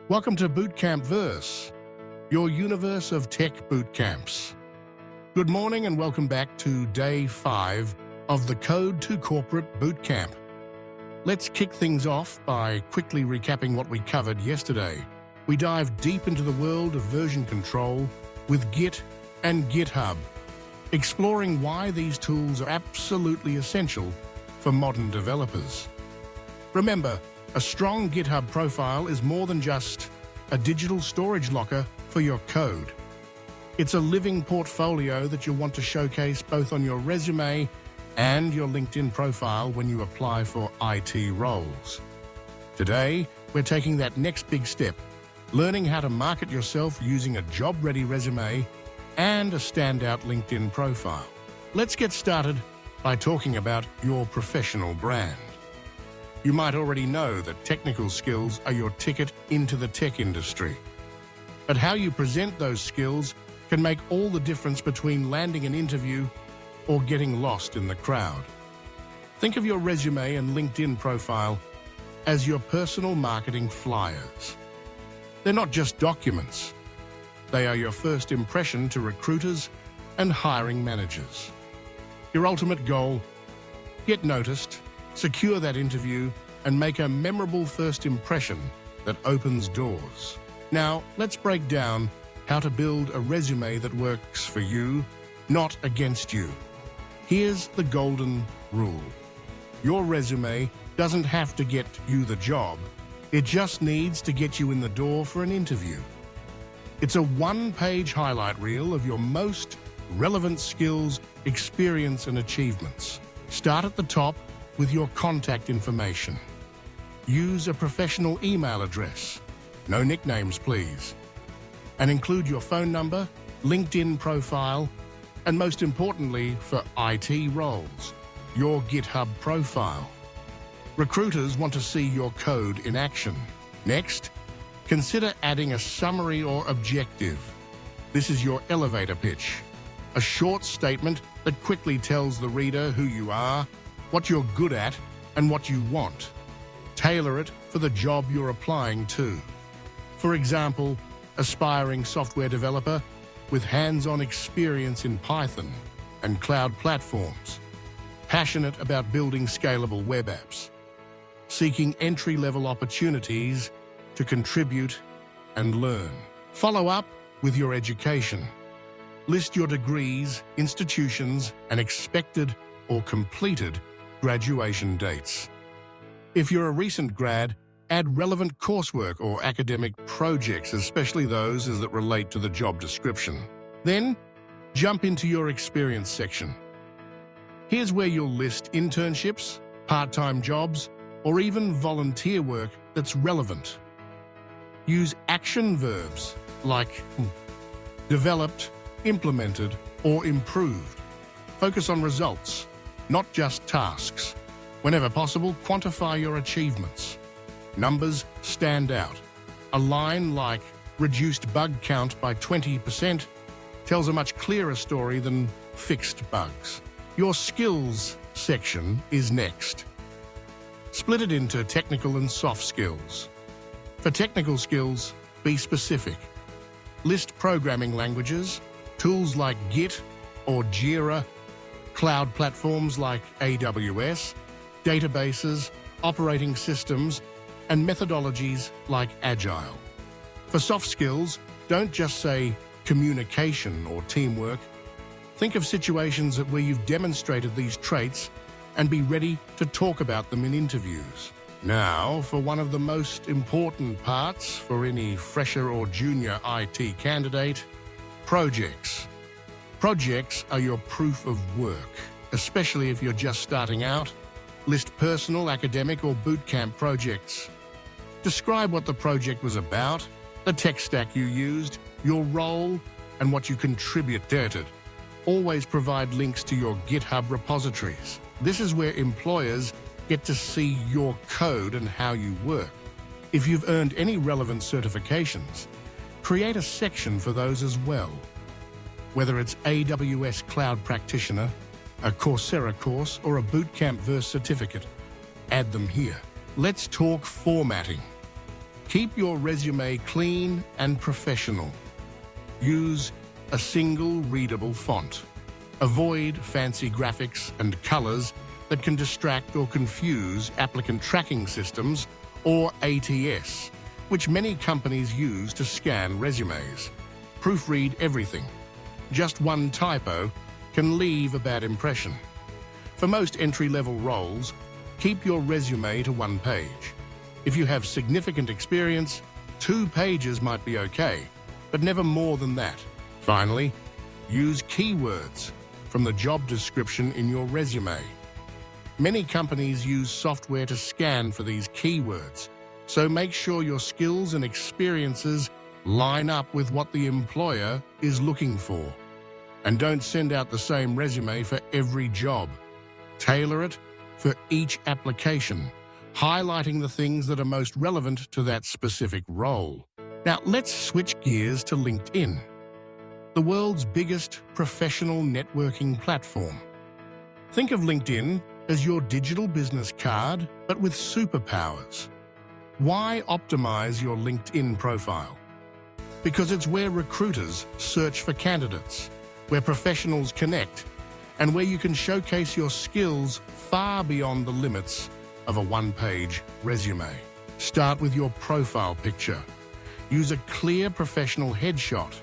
Welcome to Bootcamp Verse, your universe of tech bootcamps. Good morning and welcome back to Day 5 of the Code2Corporate Bootcamp. Let's kick things off by quickly recapping what we covered yesterday. We dived deep into the world of version control with Git and GitHub, exploring why these tools are absolutely essential for modern developers. Remember, a strong GitHub profile is more than just a digital storage locker for your code. It's a living portfolio that you'll want to showcase both on your resume and your LinkedIn profile when you apply for IT roles. Today, we're taking that next big step, learning how to market yourself using a job-ready resume and a standout LinkedIn profile. Let's get started by talking about your professional brand. You might already know that technical skills are your ticket into the tech industry. But how you present those skills can make all the difference between landing an interview or getting lost in the crowd. Think of your resume and LinkedIn profile as your personal marketing flyers. They're not just documents. They are your first impression to recruiters and hiring managers. Your ultimate goal: get noticed, secure that interview, and make a memorable first impression that opens doors. Now, let's break down how to build a resume that works for you, not against you. Here's the golden rule. Your resume doesn't have to get you the job. It just needs to get you in the door for an interview. It's a one-page highlight reel of your most relevant skills, experience, and achievements. Start at the top with your contact information. Use a professional email address. No nicknames, please. And include your phone number, LinkedIn profile, and most importantly for IT roles, your GitHub profile. Recruiters want to see your code in action. Next, consider adding a summary or objective. This is your elevator pitch, a short statement that quickly tells the reader who you are, what you're good at, and what you want. Tailor it for the job you're applying to. For example, aspiring software developer with hands-on experience in Python and cloud platforms, passionate about building scalable web apps, seeking entry-level opportunities to contribute and learn. Follow up with your education. List your degrees, institutions, and expected or completed graduation dates. If you're a recent grad, add relevant coursework or academic projects, especially those that relate to the job description. Then, jump into your experience section. Here's where you'll list internships, part-time jobs, or even volunteer work that's relevant. Use action verbs like developed, implemented, or improved. Focus on results, not just tasks. Whenever possible, quantify your achievements. Numbers stand out. A line like reduced bug count by 20% tells a much clearer story than fixed bugs. Your skills section is next. Split it into technical and soft skills. For technical skills, be specific. List programming languages, tools like Git or Jira, cloud platforms like AWS, databases, operating systems, and methodologies like Agile. For soft skills, don't just say communication or teamwork. Think of situations where you've demonstrated these traits and be ready to talk about them in interviews. Now, for one of the most important parts for any fresher or junior IT candidate, projects. Projects are your proof of work, especially if you're just starting out. List personal, academic, or bootcamp projects. Describe what the project was about, the tech stack you used, your role, and what you contributed. Always provide links to your GitHub repositories. This is where employers get to see your code and how you work. If you've earned any relevant certifications, create a section for those as well. Whether it's AWS Cloud Practitioner, a Coursera course, or a Bootcamp Verse certificate, add them here. Let's talk formatting. Keep your resume clean and professional. Use a single readable font. Avoid fancy graphics and colors that can distract or confuse applicant tracking systems or ATS, which many companies use to scan resumes. Proofread everything. Just one typo can leave a bad impression. For most entry-level roles, keep your resume to one page. If you have significant experience, 2 pages might be okay, but never more than that. Finally, use keywords from the job description in your resume. Many companies use software to scan for these keywords, so make sure your skills and experiences line up with what the employer is looking for. And don't send out the same resume for every job. Tailor it for each application, highlighting the things that are most relevant to that specific role. Now, let's switch gears to LinkedIn, the world's biggest professional networking platform. Think of LinkedIn as your digital business card, but with superpowers. Why optimize your LinkedIn profile? Because it's where recruiters search for candidates, where professionals connect, and where you can showcase your skills far beyond the limits of a one-page resume. Start with your profile picture. Use a clear professional headshot.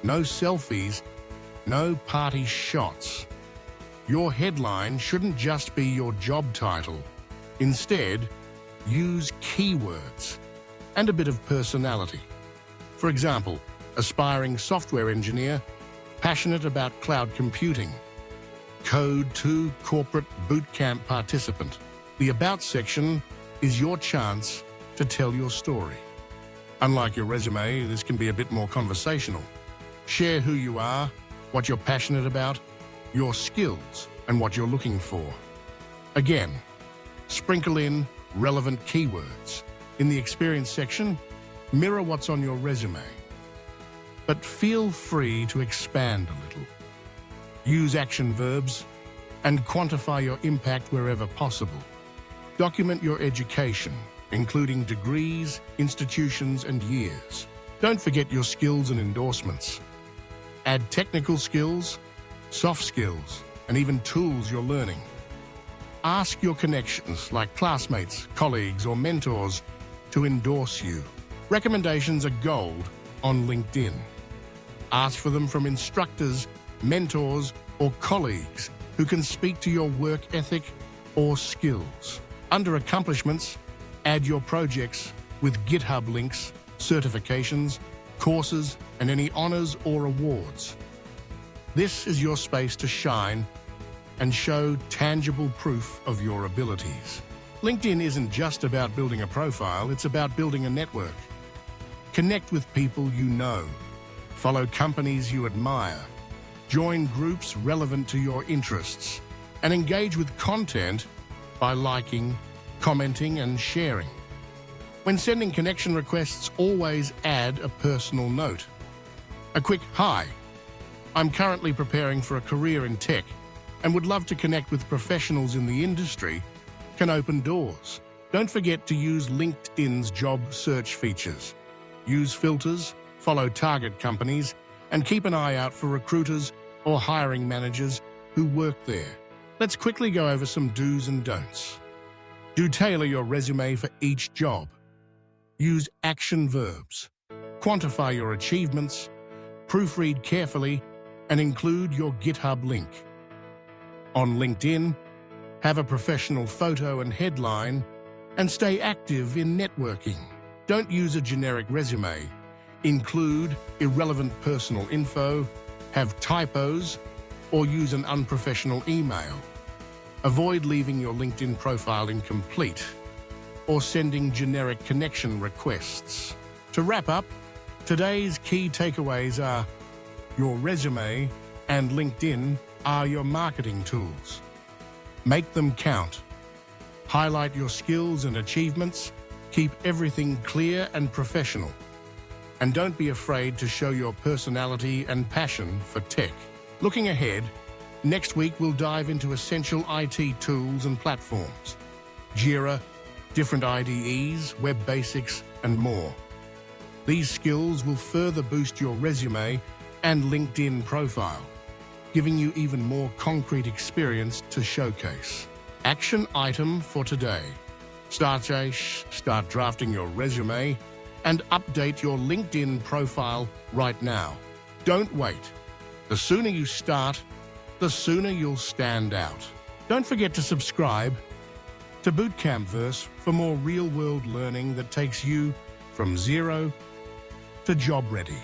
No selfies, no party shots. Your headline shouldn't just be your job title. Instead, use keywords and a bit of personality. For example, aspiring software engineer, passionate about cloud computing. Code2Corporate bootcamp participant. The About section is your chance to tell your story. Unlike your resume, this can be a bit more conversational. Share who you are, what you're passionate about, your skills, and what you're looking for. Again, sprinkle in relevant keywords. In the experience section, mirror what's on your resume. But feel free to expand a little. Use action verbs and quantify your impact wherever possible. Document your education, including degrees, institutions, and years. Don't forget your skills and endorsements. Add technical skills, soft skills, and even tools you're learning. Ask your connections, like classmates, colleagues, or mentors, to endorse you. Recommendations are gold on LinkedIn. Ask for them from instructors, mentors, or colleagues who can speak to your work ethic or skills. Under accomplishments, add your projects with GitHub links, certifications, courses, and any honors or awards. This is your space to shine and show tangible proof of your abilities. LinkedIn isn't just about building a profile, it's about building a network. Connect with people you know, follow companies you admire, join groups relevant to your interests, and engage with content by liking, commenting, and sharing. When sending connection requests, always add a personal note. A quick "Hi, I'm currently preparing for a career in tech and would love to connect with professionals in the industry" can open doors. Don't forget to use LinkedIn's job search features. Use filters, follow target companies, and keep an eye out for recruiters or hiring managers who work there. Let's quickly go over some do's and don'ts. Do tailor your resume for each job. Use action verbs. Quantify your achievements, proofread carefully, and include your GitHub link. On LinkedIn, have a professional photo and headline, and stay active in networking. Don't use a generic resume. Include irrelevant personal info, have typos, or use an unprofessional email. Avoid leaving your LinkedIn profile incomplete or sending generic connection requests. To wrap up, today's key takeaways are: your resume and LinkedIn are your marketing tools. Make them count. Highlight your skills and achievements. Keep everything clear and professional. And don't be afraid to show your personality and passion for tech. Looking ahead, next week we'll dive into essential IT tools and platforms. Jira, different IDEs, web basics, and more. These skills will further boost your resume and LinkedIn profile, giving you even more concrete experience to showcase. Action item for today. Start drafting your resume and update your LinkedIn profile right now. Don't wait. The sooner you start, the sooner you'll stand out. Don't forget to subscribe to Bootcampverse for more real-world learning that takes you from zero to job ready.